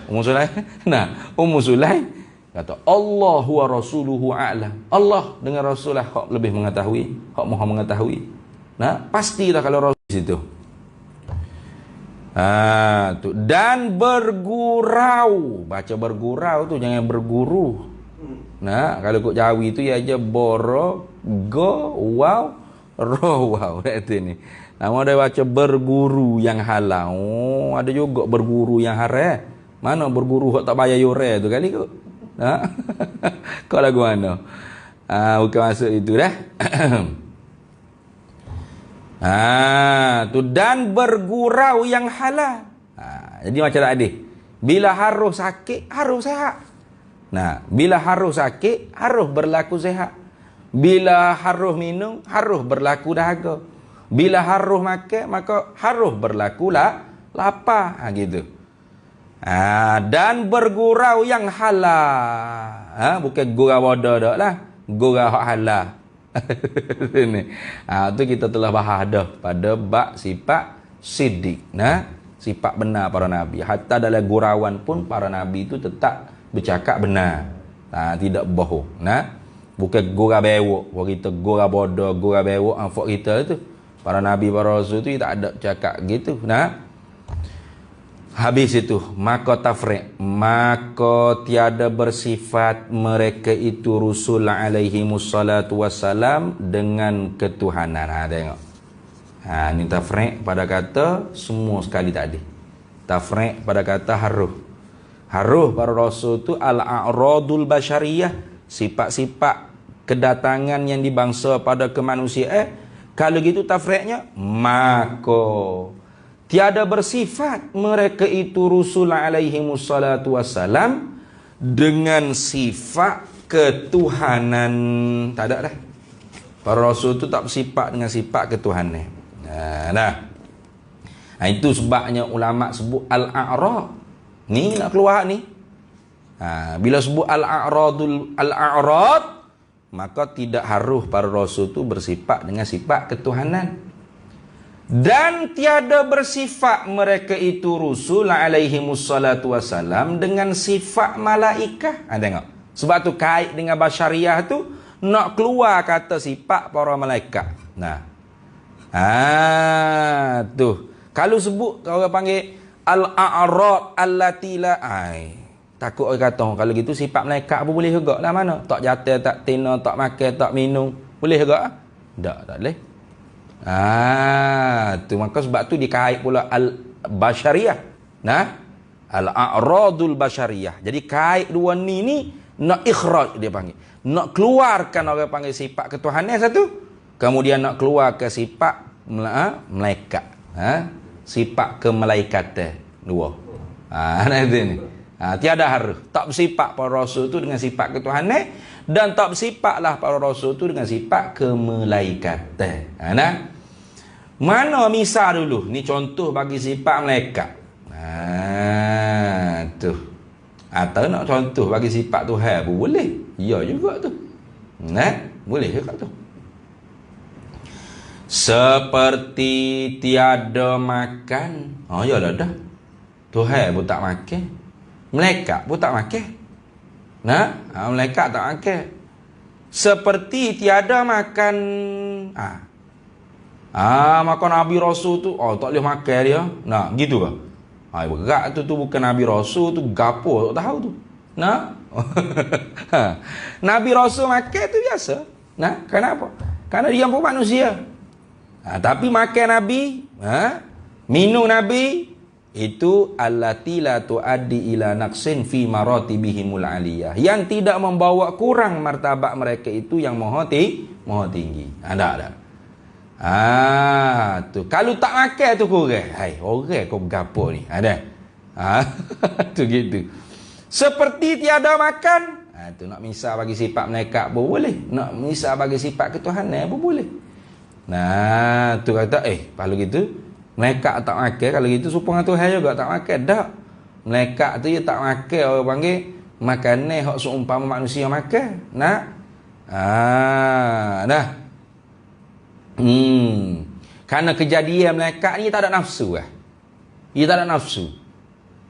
Ummu Sulaim kata Allah wa rasuluhu a'lam. Allah dengan Rasulullah hak lebih mengetahui, hak Maha mengetahui. Pastilah kalau Rasul situ. Tu dan bergurau. Baca bergurau tu jangan berguru. Kalau kok Jawi tu ya aja boro go wow ro wow kata ni. Nama dia baca berguru yang halal. Ada juga berguru yang haram. Mana berguru hak tak bayar yuran tu kali kok. Kau lagu mana? Bukan masuk itu dah. Tu dan bergurau yang halal. Jadi macam tadi. Bila harus sakit, harus sehat. Nah, bila harus sakit, harus berlaku sehat. Bila harus minum, harus berlaku dahaga. Bila harus makan, maka harus berlaku lapar. Gitu. Dan bergurau yang halal. Bukan gurau bodoh dak lah. Gurau halal. Ini. Tu kita telah bahas dah pada bab sifat siddiq. Sifat benar para nabi. Hatta dalam gurauan pun para nabi itu tetap bercakap benar. Tidak bohong. Bukan gurau bewok. Orang kita gurau bodoh, gurau bewok hafak kita tu. Para nabi, para rasul tu tak ada cakap gitu. Habis itu, maka tafriq, maka tiada bersifat mereka itu Rasul alaihi mussalatu wassalam dengan ketuhanan. Tengok. Ini tafriq pada kata semua sekali tadi. Tafriq pada kata haruh. Haruh para Rasul itu al-a'radul basyariyah, sifat-sifat kedatangan yang dibangsa pada kemanusiaan. Kalau gitu tafriqnya, maka tiada bersifat mereka itu Rasul alaihi mussalatu wassalam dengan sifat ketuhanan. Tak ada dah. Para Rasul itu tak bersifat dengan sifat ketuhanan. Itu sebabnya ulama sebut al-a'rad. Ni nak keluar ni. Bila sebut al-a'rad, maka tidak harus para Rasul itu bersifat dengan sifat ketuhanan. Dan tiada bersifat mereka itu Rasul alaihi mussalatu wassalam dengan sifat malaikah. Tengok. Sebab tu kait dengan basyariah tu nak keluar kata sifat para malaikat. Tu. Kalau sebut orang panggil al-a'rad allati la takut orang kata kalau gitu sifat malaikat pun boleh juga lah mana? Tak jatuh, tak tina, tak makan, tak minum. Boleh juga? Tak boleh. Tu maka sebab tu dikait pula al-basyariyah. Al-a'radul basyariyah. Jadi kait dua ni nak ikhraj dia panggil. Nak keluarkan orang panggil sifat ketuhanan satu. Kemudian nak keluar ke sifat malaikat. Sifat kemalaikatan dua. Ni. Tiada harus. Tak bersifat para rasul tu dengan sifat ketuhanan dan tak bersifatlah para rasul tu dengan sifat kemalaikatan. Mana misal dulu? Ni contoh bagi sifat malaikat. Tu. Atau nak contoh bagi sifat Tuhan pun boleh. Ya juga tu. Boleh juga tu. Seperti tiada makan. Ya dah. Tuhan pun tak makan. Malaikat pun tak makan. Malaikat tak makan. Seperti tiada makan. Makan Nabi Rasul tu tak boleh makan dia. Gitu ke? Berat tu bukan Nabi Rasul tu, gapo tak tahu tu. Nabi Rasul makan tu biasa. Kenapa? Karena dia pun manusia. Tapi makan Nabi, minum Nabi itu allati la tuaddi ila naqsin fi maratibihimul aliyah, yang tidak membawa kurang martabat mereka itu yang maha tinggi. Ada. Tu kalau tak makan tu kurang. Orang kau gapo ni? Ada. Tu gitu. Seperti tiada makan. Tu nak misal bagi sifat malaikat pun boleh. Nak misal bagi sifat ketuhanan pun boleh. Tu kata kalau gitu malaikat tak makan, kalau gitu supaya Tuhan juga tak makan. Tak. Malaikat tu dia tak makan, orang panggil makanan hak seumpama manusia makan. Karena kejadian malaikat ni tak ada nafsu lah. Dia tak ada nafsu.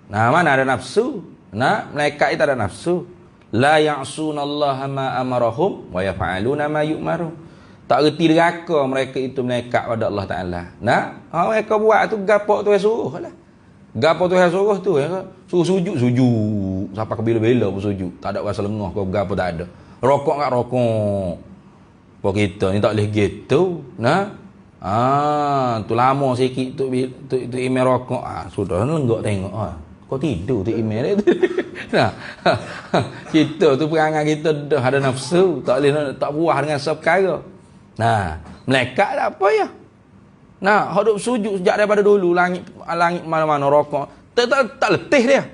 Mana ada nafsu? Malaikat ni tak ada nafsu. La ya'sunallaha ma amarahum wa yaf'aluna ma yu'marun. Tak reti deraka mereka itu malaikat pada Allah Ta'ala. Mereka buat tu gapo Tuhan suruh lah. Gapo Tuhan suruh tu, suruh sujud. Sampai ke bila-bila pun sujud. Tak ada rasa lengah kau gapo tak ada. Rokok tak rokok. Pok kita ni tak boleh gitu. Tu lama sikit tu imam rokok. Sudah lenggak tengok. Kau tidur tu email dia. Nah, kita tu perangai kita dah ada nafsu, tak boleh tak puas dengan seperkara. Nah, malaikat tak apa ya. Nah, hak duk sujud sejak daripada dulu langit mana-mana rokok. Tak letih dia.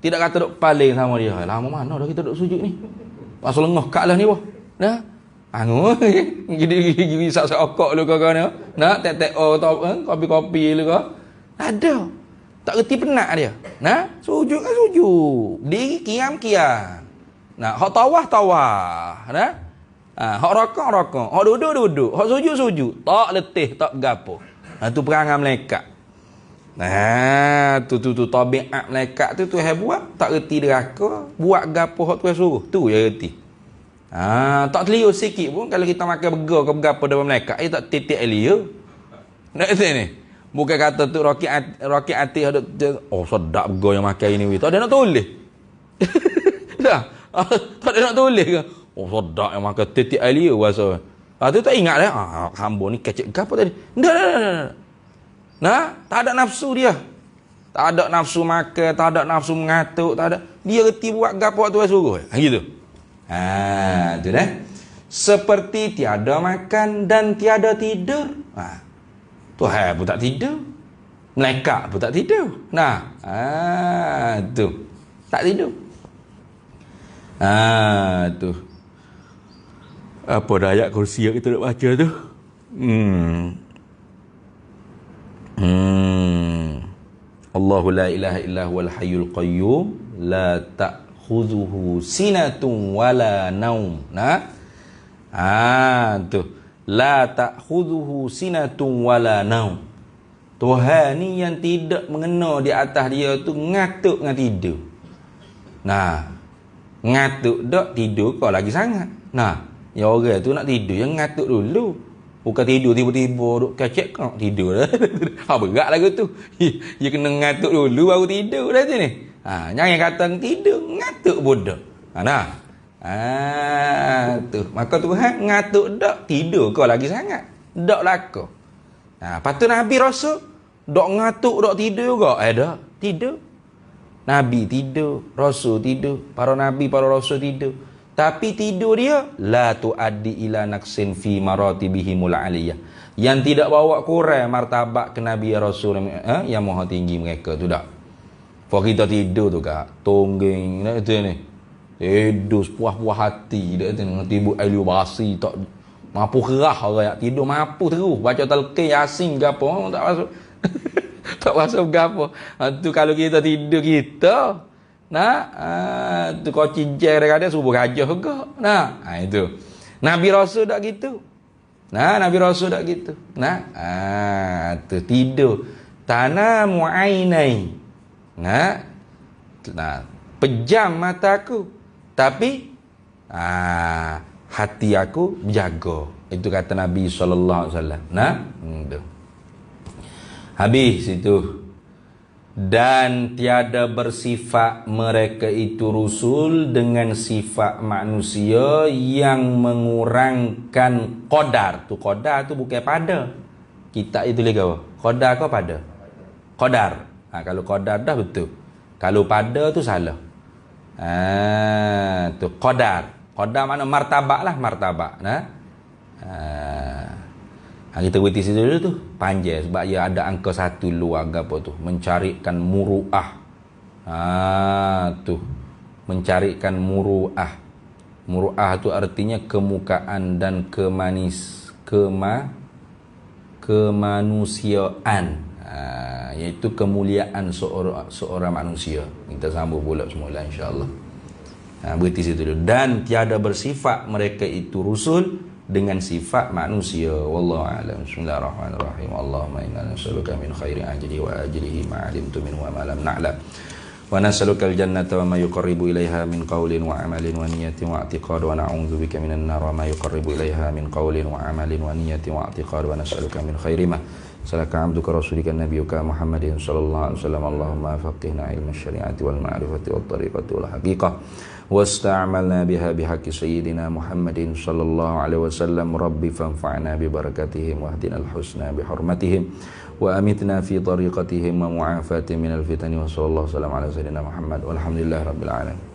Tidak kata duk paling sama dia. Lama mana dah kita duk sujud ni. Pasal lengah kat lah ni wah. Nah. Angu gigi sak okok lu kau ni. Nah, tek kopi-kopi lu kau. Ada. Tak reti penat dia. Nah, sujud kan sujud. Diri kiam. Nah, hak tawah. Nah. Hak rokok. Hak duduk. Hak sujud. Tak letih, tak gapo. Tu perangai malaikat. Nah, tu tabiat malaikat tu Tuhan buat, tak reti neraka, buat gapo hak Tuhan suruh. Tu je reti. Tak terliur sikit pun kalau kita makan burger ke berapa daripada malaikat, tak titik liur. Nak kata ni. Bukan kata tu roket hati ada sedap burger yang makan ini. Tak ada nak tulis. Tak ada nak tulis ke? Sedap yang makan titik liur rasa. Tu tak ingat dah. Hamba ni kecek gapo tadi. Dah. Nah, tak ada nafsu dia. Tak ada nafsu makan, tak ada nafsu mengatuk, tak ada. Dia reti buat gapo Tuhan suruh. Gitu. Tu dah. Seperti tiada makan dan tiada tidur. Tuhan pun tak tidur. Malaikat pun tak tidur. Nah, tu. Tak tidur. Tu. Apa dah ayat kursi yang kita nak baca tu? Allahu la ilaha illa huwal hayyul qayyum la ta'khudhuhu sinatun wala naum. Tu. La ta'khudhuhu sinatun wala naum. Tuhan ni yang tidak mengena di atas dia tu ngatuk dengan tidur. Nah, ngatuk dak tidur kau lagi sangat. Nah, ya orang tu nak tidur yang ngatuk dulu. Bukan tidur tiba-tiba duk kecek kau tidur dah. Berat lagu tu. Dia kena ngatuk dulu baru tidur dah tu ni. Jangan kata tidur ngatuk bodoh. Tu. Maka Tuhan ngatuk dak tidur kau lagi sangat. Dak lako. Patut Nabi Rasul dak ngatuk dak tidur juga. Dak tidur. Nabi tidur, Rasul tidur, para nabi, para rasul tidur. Tapi tidur dia la tuaddi ila naqsin fi maratibihimul aliyah. Yang tidak bawa kurang martabat ke Nabi Rasul yang maha tinggi mereka tu dak. Kalau kita tidur tu kak, tonggeng nak tu ni. Tidur puas-puas hati dak tu dengan tibu alu basi tak mampu kerah orang tidur mampu terus baca talqin yasin ke apa tak masuk. Tak masuk ke apa. Tu kalau kita tidur kita tu kau cincang kadang-kadang subuh gajah juga. Itu. Nabi Rasul tak gitu. Nabi Rasul tak gitu. Tu tidur. Tanamu ainai. Pejam mataku. Tapi hati aku berjaga. Itu kata Nabi SAW. Tu. Habis itu. Dan tiada bersifat mereka itu Rasul dengan sifat manusia yang mengurangkan qadar. Tu qadar tu bukan pada. Kita itu lagi apa? Qadar ke pada? Qadar. Kalau qadar dah betul. Kalau pada tu salah. Tu qadar. Qadar mana martabak lah, martabak. Kita berhenti situ dulu tu panjang sebab ia ada angka satu luar apa tu mencarikan muru'ah. Tu mencarikan muru'ah. Muru'ah tu artinya kemukaan dan kemanusiaan. Iaitu kemuliaan seorang manusia. Kita sambung pula semula insya-Allah. Berhenti situ dulu. Dan tiada bersifat mereka itu Rasul dengan sifat manusia. Wallahu a'lam. Bismillahirrahmanirrahim. Allahumma inna nas'aluka min khairi ajlihi wa ajlihi ma 'alimtu minhu wa ma lam na'lam. Wa nas'aluka al-jannata wa ma yuqarribu ilaiha min qawlin wa 'amalin wa niyyatin wa i'tiqad wa na'udzubika minan nar wa ma yuqarribu ilaiha min qawlin wa 'amalin wa niyyatin wa i'tiqad wa nas'aluka min khairi ma salaka 'abduka rasulika nabiyyuka Muhammadin sallallahu alaihi wasallam. Allahumma faqihna ilma syari'ati wal ma'rifati wat tariqati wal haqiqah واستعملنا بها بحق سيدنا محمد صلى الله عليه وسلم ربي فانفعنا ببركاتهم واهدنا الحسنى بحرمتهم وأمتنا في طريقتهم ومعافاتهم من الفتن وصلى الله وسلم على سيدنا محمد والحمد لله رب العالمين.